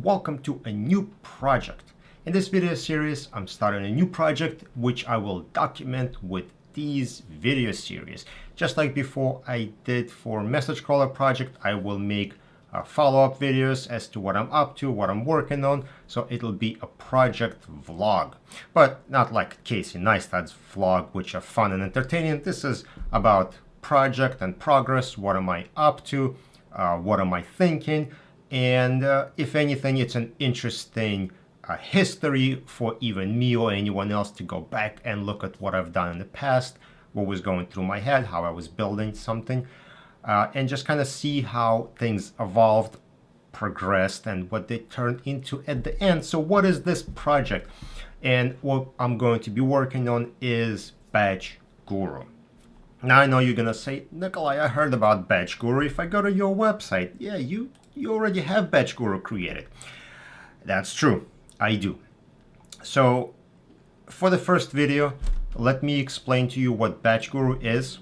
welcome to a new project. In this video series, I'm starting a new project which I will document with these video series. Just like before I did for message caller project, I will make follow-up videos as to what I'm up to, what I'm working on. So it'll be a project vlog, but not like Casey Neistat's vlog, which are fun and entertaining. This is about project and progress. What am I up to? What am I thinking? And if anything, it's an interesting history for even me or anyone else to go back and look at what I've done in the past, what was going through my head, how I was building something, and just kind of see how things evolved, progressed, and what they turned into at the end. So what is this project? And what I'm going to be working on is BatchGuru. Now I know you're gonna say, Nikolai, I heard about BatchGuru. If I go to your website, yeah, you already have BatchGuru created. That's true, I do. So for the first video, let me explain to you what BatchGuru is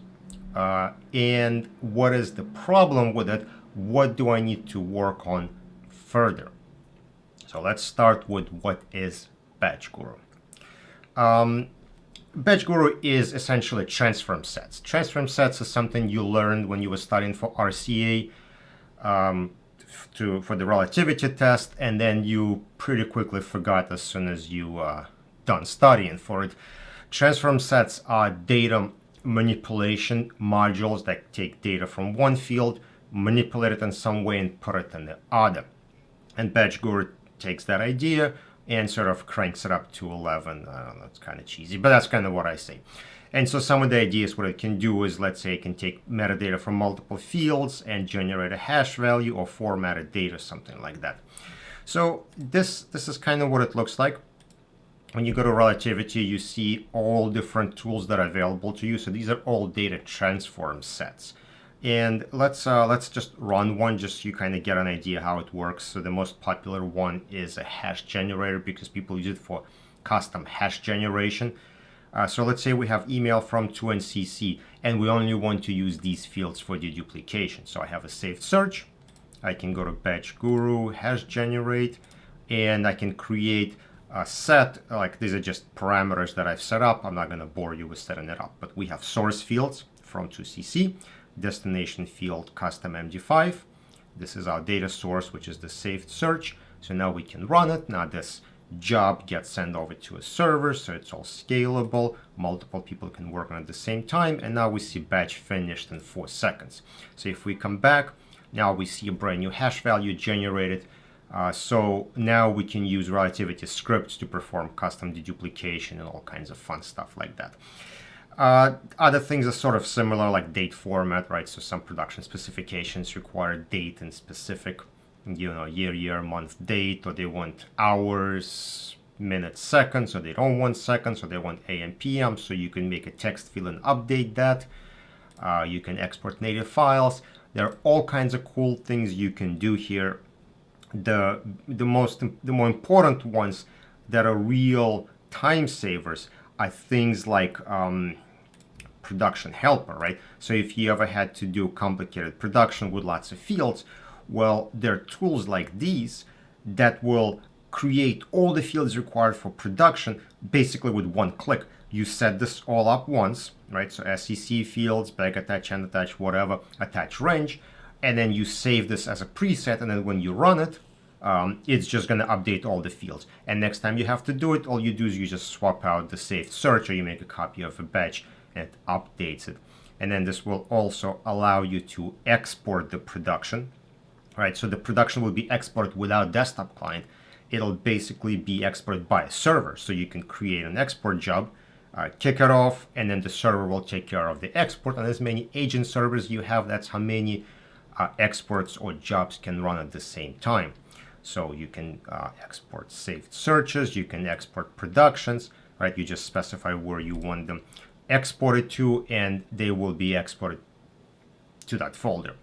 and what is the problem with it. What do I need to work on further? So let's start with what is BatchGuru. BatchGuru is essentially transform sets. Transform sets is something you learned when you were studying for RCA for the relativity test, and then you pretty quickly forgot as soon as you done studying for it. Transform sets are data manipulation modules that take data from one field, manipulate it in some way, and put it in the other. And BatchGuru takes that idea and sort of cranks it up to 11. I don't know, it's kind of cheesy, but that's kind of what I say. And so some of the ideas, what it can do is, let's say it can take metadata from multiple fields and generate a hash value or formatted data, something like that. So this is kind of what it looks like. When you go to Relativity, you see all different tools that are available to you. So these are all data transform sets. And let's just run one just so you kind of get an idea how it works. So the most popular one is a hash generator because people use it for custom hash generation. So let's say we have email from to and CC, and we only want to use these fields for deduplication. So I have a saved search. I can go to BatchGuru, hash generate, and I can create a set. Like these are just parameters that I've set up. I'm not going to bore you with setting it up, but we have source fields from to CC. Destination field custom MD5. This is our data source, which is the saved search. So now we can run it. Now this job gets sent over to a server, so it's all scalable. Multiple people can work on it at the same time. And now we see batch finished in 4 seconds. So if we come back, now we see a brand new hash value generated. So now we can use Relativity scripts to perform custom deduplication and all kinds of fun stuff like that. Other things are sort of similar, like date format, right? So some production specifications require date and specific, year, month, date, or they want hours, minutes, seconds, or they don't want seconds, or they want AM, PM. So you can make a text field and update that. You can export native files. There are all kinds of cool things you can do here. The more important ones that are real time savers are things like production helper, right? So if you ever had to do complicated production with lots of fields, well, there are tools like these that will create all the fields required for production basically with one click. You set this all up once, right? So SEC fields, back attach, end attach, whatever, attach range, and then you save this as a preset, and then when you run it, it's just going to update all the fields. And next time you have to do it, all you do is you just swap out the saved search, or you make a copy of a batch and it updates it. And then this will also allow you to export the production, right? So the production will be exported without desktop client. It'll basically be exported by a server. So you can create an export job, kick it off, and then the server will take care of the export. And as many agent servers you have, that's how many exports or jobs can run at the same time. So you can export saved searches, you can export productions, right? You just specify where you want them exported to, and they will be exported to that folder.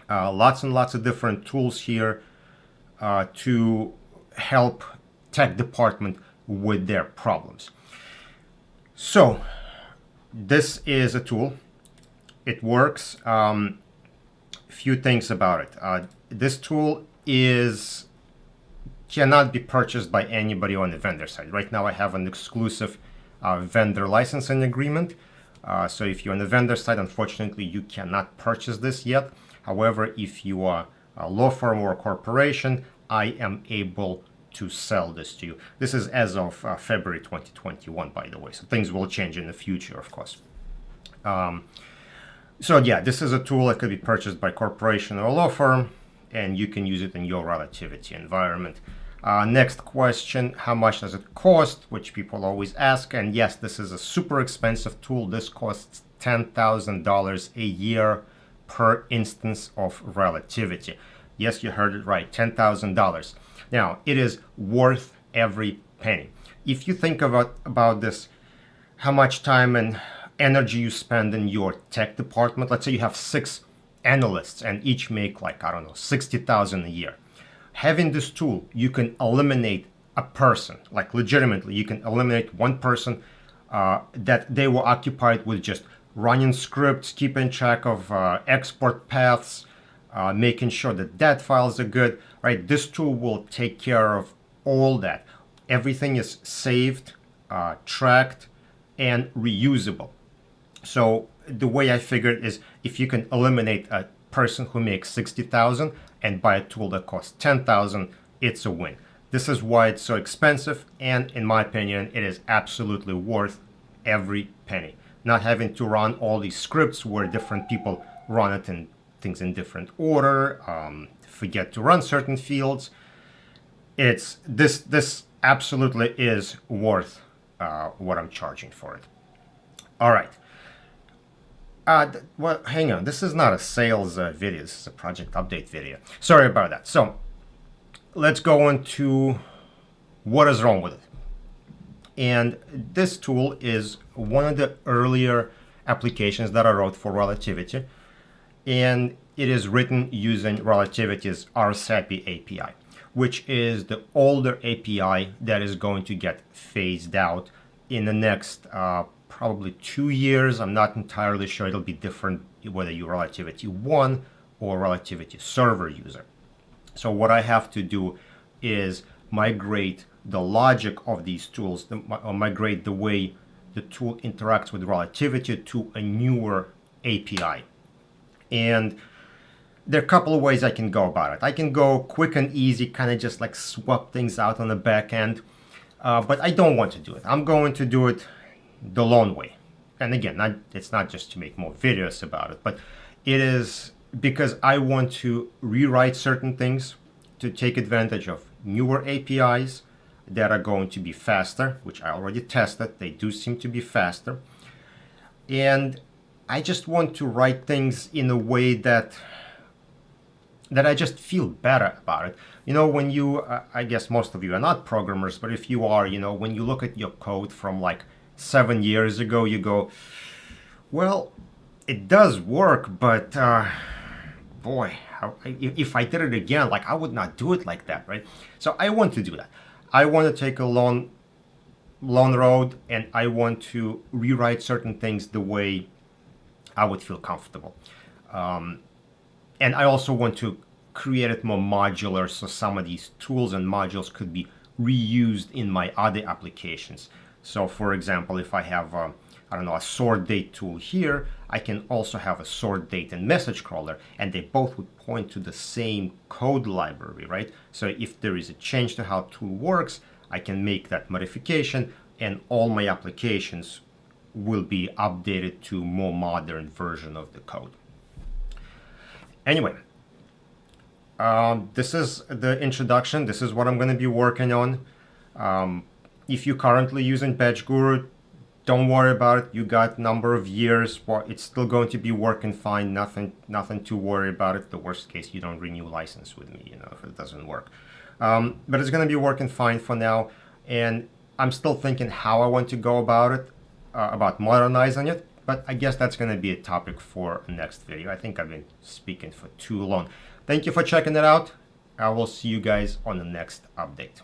Lots and lots of different tools here to help tech department with their problems. So this is a tool. It works. Few things about it. This tool is cannot be purchased by anybody on the vendor side. Right now I have an exclusive vendor licensing agreement. So if you're on the vendor side, unfortunately, you cannot purchase this yet. However, if you are a law firm or a corporation, I am able to sell this to you. This is as of February 2021, by the way. So things will change in the future, of course. So yeah, this is a tool that could be purchased by corporation or law firm, and you can use it in your Relativity environment. Next question, how much does it cost? Which people always ask. And yes, this is a super expensive tool. This costs $10,000 a year per instance of Relativity. Yes, you heard it right, $10,000. Now, it is worth every penny. If you think about this, how much time and energy you spend in your tech department, let's say you have 6 analysts and each make like, I don't know, 60,000 a year. Having this tool, you can eliminate a person, like legitimately, you can eliminate one person that they were occupied with just running scripts, keeping track of export paths, making sure that DAT files are good, right? This tool will take care of all that. Everything is saved, tracked, and reusable. So the way I figured is if you can eliminate a person who makes 60,000 and buy a tool that costs 10,000, it's a win. This is why it's so expensive, and in my opinion, it is absolutely worth every penny. Not having to run all these scripts where different people run it in things in different order, forget to run certain fields. It's this absolutely is worth what I'm charging for it. All right. Well, hang on. This is not a sales video. This is a project update video. Sorry about that. So let's go into what is wrong with it. And this tool is one of the earlier applications that I wrote for Relativity. And it is written using Relativity's RSAPI API, which is the older API that is going to get phased out in the next probably 2 years. I'm not entirely sure. It'll be different whether you're Relativity 1 or Relativity server user. So what I have to do is migrate the logic of these tools, or migrate the way the tool interacts with Relativity to a newer API. And there are a couple of ways I can go about it. I can go quick and easy, kind of just like swap things out on the back end, but I don't want to do it. I'm going to do it the long way. And again, it's not just to make more videos about it, but it is because I want to rewrite certain things to take advantage of newer APIs that are going to be faster, which I already tested. They do seem to be faster. And I just want to write things in a way that I just feel better about it. You know, when you, I guess most of you are not programmers, but if you are, you know, when you look at your code from like 7 years ago, you go, well, it does work, but boy, if I did it again, like I would not do it like that, right? So I want to do that. I want to take a long road, and I want to rewrite certain things the way I would feel comfortable. And I also want to create it more modular, so some of these tools and modules could be reused in my other applications. So for example, if I have I don't know, a sort date tool here, I can also have a sort date and message crawler, and they both would point to the same code library, right? So if there is a change to how tool works, I can make that modification, and all my applications will be updated to more modern version of the code. Anyway, this is the introduction. This is what I'm going to be working on. If you're currently using BatchGuru, don't worry about it. You got number of years. Well, it's still going to be working fine. Nothing to worry about it. The worst case, you don't renew license with me, you know, if it doesn't work. But it's going to be working fine for now. And I'm still thinking how I want to go about it, about modernizing it. But I guess that's going to be a topic for the next video. I think I've been speaking for too long. Thank you for checking it out. I will see you guys on the next update.